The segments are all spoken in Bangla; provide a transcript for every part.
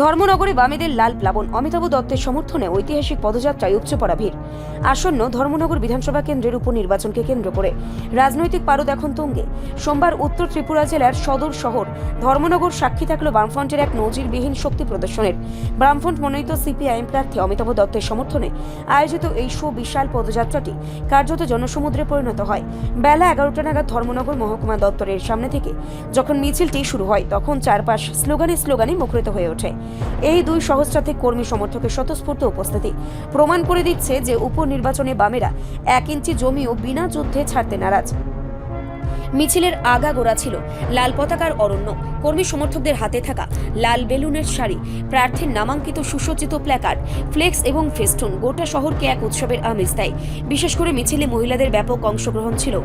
ধর্মনগরে বামেদের লাল প্লাবন, অমিতাভ দত্তের সমর্থনে ঐতিহাসিক পদযাত্রায় উপচে পড়া ভিড়। আসন্ন ধর্মনগর বিধানসভা কেন্দ্রের উপনির্বাচনকে কেন্দ্র করে রাজনৈতিক পারদ এখন তুঙ্গে। সোমবার উত্তর ত্রিপুরা জেলার সদর শহর ধর্মনগর সাক্ষী থাকলো বামফ্রন্টের এক নজিরবিহীন শক্তি প্রদর্শনের। বামফ্রন্ট মনোনীত সিপিআইএম প্রার্থী অমিতাভ দত্তের সমর্থনে আয়োজিত এই সুবিশাল পদযাত্রাটি কার্যত জনসমুদ্রে পরিণত হয়। বেলা 11টা নাগাদ ধর্মনগর মহকুমা দপ্তরের সামনে থেকে যখন মিছিলটি শুরু হয়, তখন চারপাশ স্লোগানে মুখরিত হয়ে ওঠে। এই দুই সহস্রাধিক কর্মী সমর্থকের স্বতঃস্ফূর্ত উপস্থিতি প্রমাণ করে দিচ্ছে যে উপনির্বাচনে বামেরা 1 ইঞ্চি জমিও বিনা যুদ্ধে ছাড়তে নারাজ। মিছিলের আগাগোড়া ছিল লাল পতাকার অরণ্য, কর্মী সমর্থকদের হাতে থাকা লাল বেলুনের শাড়ি, প্রার্থীর নামাঙ্কিত সুসজ্জিত প্ল্যাকার্ড, ফ্লেক্স এবং ফেস্টুন গোটা শহরকে এক উৎসবের আমেজ দেয়। বিশেষ করে মিছিলে মহিলাদের ব্যাপক অংশগ্রহণ ছিল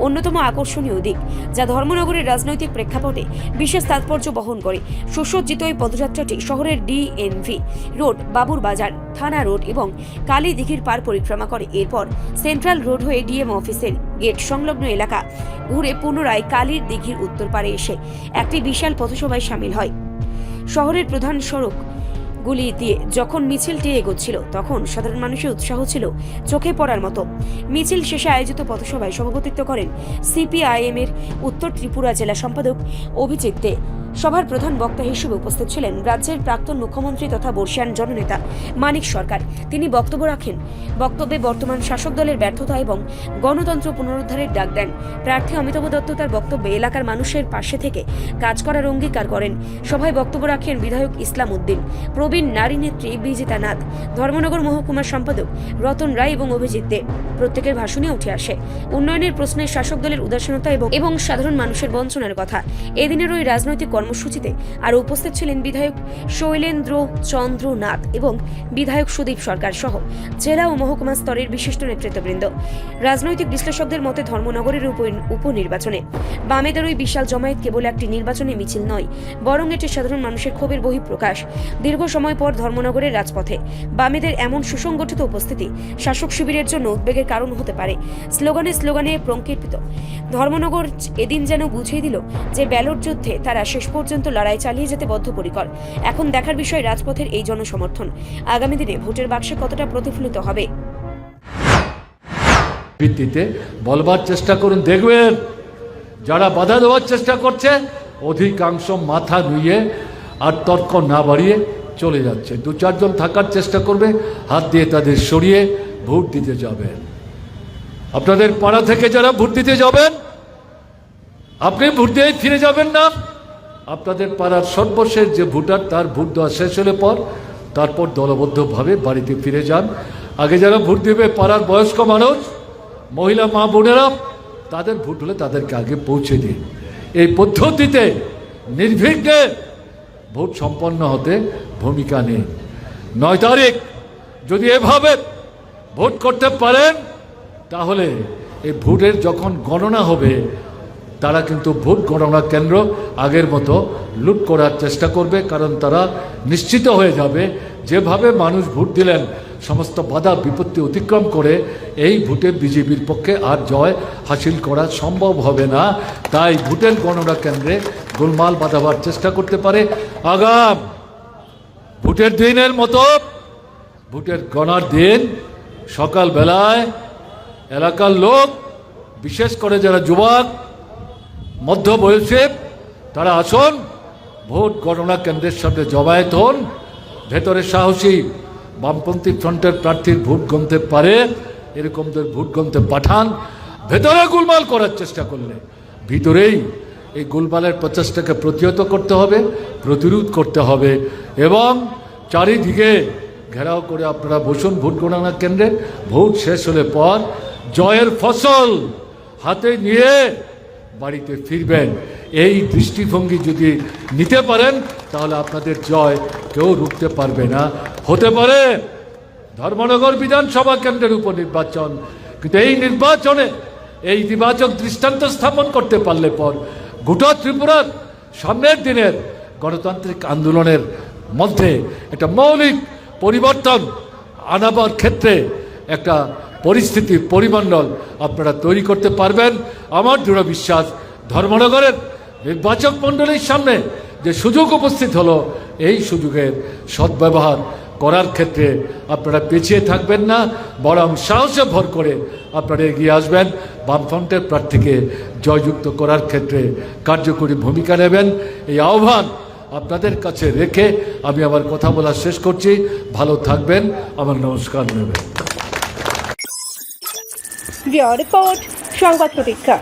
অন্যতম আকর্ষণীয় দিক, যা ধর্মনগরের রাজনৈতিক প্রেক্ষাপটে বিশেষ তাৎপর্য বহন করে। সুসজ্জিত এই পদযাত্রাটি শহরের ডিএনভি রোড, বাবুর বাজার, থানা রোড এবং কালী দিঘির পার পরিক্রমা করে। এরপর সেন্ট্রাল রোড হয়ে ডিএম অফিসের গেট সংলগ্ন এলাকা ঘুরে পুনরায় কালীর দিঘির উত্তর পারে এসে একটি বিশাল পথসভায় সামিল হয়। শহরের প্রধান সড়ক গুলি দিয়ে যখন মিছিলটি এগোচ্ছিল, তখন সাধারণ মানুষের উৎসাহ ছিল চোখে পড়ার মতো। মিছিল শেষে আয়োজিত পথসভায় সভাপতিত্ব করেন সিপিআইএম এর উত্তর ত্রিপুরা জেলা সম্পাদক অভিজিৎ দে। সভার প্রধান বক্তা হিসেবে উপস্থিত ছিলেন রাজ্যের প্রাক্তন মুখ্যমন্ত্রী তথা বর্ষিয়ান জননেতা মানিক সরকার। তিনি বক্তব্য রাখেন। বক্তব্যে বর্তমান শাসক দলের ব্যর্থতা এবং গণতন্ত্র পুনরুদ্ধারের ডাক দেন। প্রার্থী অমিতাভ দত্ত তার বক্তব্যে এলাকার মানুষের পাশে থেকে কাজ করার অঙ্গীকার করেন। সভায় বক্তব্য রাখেন বিধায়ক ইসলাম উদ্দিন, প্রবীণ নারী নেত্রী বিজিতা নাথ, ধর্মনগর মহকুমার সম্পাদক রতন রায় এবং অভিজিৎ দে। প্রত্যেকের ভাষণে উঠে আসে উন্নয়নের প্রশ্নে শাসক দলের উদাসীনতা এবং সাধারণ মানুষের বঞ্চনার কথা। এদিনের ওই রাজনৈতিক কর্মসূচিতে আরও উপস্থিত ছিলেন বিধায়ক শৈলেন্দ্র চন্দ্র নাথ এবং বিধায়ক সুদীপ সরকার সহ জেলা ও মহকুমা স্তরের বিশিষ্ট নেতৃত্ববৃন্দ। রাজনৈতিক বিশ্লেষকদের মতে ধর্মনগরের উপনির্বাচনে বামেদের ওই বিশাল জমায়েত কেবল একটি নির্বাচনী মিছিল নয়, বরং এটি সাধারণ মানুষের ক্ষোভের বহিঃপ্রকাশ। দীর্ঘ সময় পর ধর্মনগরের রাজপথে বামেদের এমন সুসংগঠিত উপস্থিতি শাসক শিবিরের জন্য উদ্বেগের কারণ হতে পারে। স্লোগানে প্রঙ্কিত ধর্মনগর এদিন যেন বুঝিয়ে দিল যে ব্যালট যুদ্ধে তারা শেষ পর্যন্ত লড়াই চালিয়ে যেতে বদ্ধপরিকর। এখন দেখার বিষয় রাজপথের এই জনসমর্থন আগামী দিনে ভোটের বাক্সে কতটা প্রতিফলিত হবে। ভিত্তিতে বলবার চেষ্টা করুন, দেখবেন যারা বাধা দেওয়ার চেষ্টা করছে অধিকাংশ মাথা নুয়ে আর তর্ক না বাড়িয়ে চলে যাচ্ছে। 2-4 জন থাকার চেষ্টা করবে, হাত দিয়ে তাদের সরিয়ে ভোট দিতে যাবেন। আপনাদের পাড়া থেকে যারা ভোট দিতে যাবেন, আপনি ভোট দিয়ে ফিরে যাবেন না। আপনাদের পাড়ার সর্বশেষ যে ভোটার, তার ভোট দেওয়া শেষ হলে তারপর দলবদ্ধভাবে বাড়িতে ফিরে যান। আগে যারা ভোট দেবে পাড়ার বয়স্ক মানুষ, মহিলা মা বোনেরা, তাদের ভোট হলে তাদেরকে আগে পৌঁছে দিন। এই পদ্ধতিতে নির্বিঘ্নে ভোট সম্পন্ন হতে ভূমিকা নেই। 9 তারিখ যদি এভাবে ভোট করতে পারেন, তাহলে এই ভোটের যখন গণনা হবে, তারা কিন্তু ভোট গণনা কেন্দ্র আগের মতো লুট করার চেষ্টা করবে। কারণ তারা নিশ্চিত হয়ে যাবে যেভাবে মানুষ ভোট দিলেন সমস্ত বাধা বিপত্তি অতিক্রম করে এই ভোটে বিজেপির পক্ষে আর জয় হাসিল করা সম্ভব হবে না। তাই ভোটের গণনা কেন্দ্রে গোলমাল বাঁধাবার চেষ্টা করতে পারে। আগাম ভোটের দিনের মতো ভোটের গণার দিন সকালবেলায় এলাকার লোক, বিশেষ করে যারা যুবক মধ্যবয়সী, তারা আসুন, ভোট গণনা কেন্দ্রের সামনে জমায়েত হন। ভেতরে সাহসী বামপন্থী ফ্রন্টের প্রার্থীর ভোট গণতে পারে এরকমদের ভোট গণতে পাঠান। ভেতরে গোলমাল করার চেষ্টা করলে ভিতরেই এই গোলমালের প্রচেষ্টাকে প্রতিহত করতে হবে, প্রতিরোধ করতে হবে এবং চারিদিকে ঘেরাও করে আপনারা বসুন ভোট গণনা কেন্দ্রে। ভোট শেষ হলে পর জয়ের ফসল হাতে নিয়ে বাড়িতে ফিরবেন। এই দৃষ্টিভঙ্গি যদি নিতে পারেন, তাহলে আপনাদের জয় কেউ রুখতে পারবে না। হতে পারে ধর্মনগর বিধানসভা কেন্দ্রের উপনির্বাচন, কিন্তু এই নির্বাচনে এই নির্বাচক দৃষ্টান্ত স্থাপন করতে পারলে পর গোটা ত্রিপুরার সামনের দিনের গণতান্ত্রিক আন্দোলনের মধ্যে একটা মৌলিক পরিবর্তন আনাবার ক্ষেত্রে একটা পরিস্থিতির পরিমণ্ডল আপনারা তৈরি করতে পারবেন। আমার দৃঢ় বিশ্বাস ধর্মনগরের নির্বাচক মণ্ডলীর সামনে যে সুযোগ উপস্থিত হলো, এই সুযোগের সদ্ব্যবহার করার ক্ষেত্রে আপনারা পিছিয়ে থাকবেন না, বরং সাহসে ভর করে আপনারা এগিয়ে আসবেন, বামফ্রন্টের প্রার্থীকে জয়যুক্ত করার ক্ষেত্রে কার্যকরী ভূমিকা নেবেন। এই আহ্বান আপনাদের কাছে রেখে আমি আমার কথা বলা শেষ করছি। ভালো থাকবেন, আমার নমস্কার নেবেন। রিপোর্ট সংবাদ প্রতীক্ষা।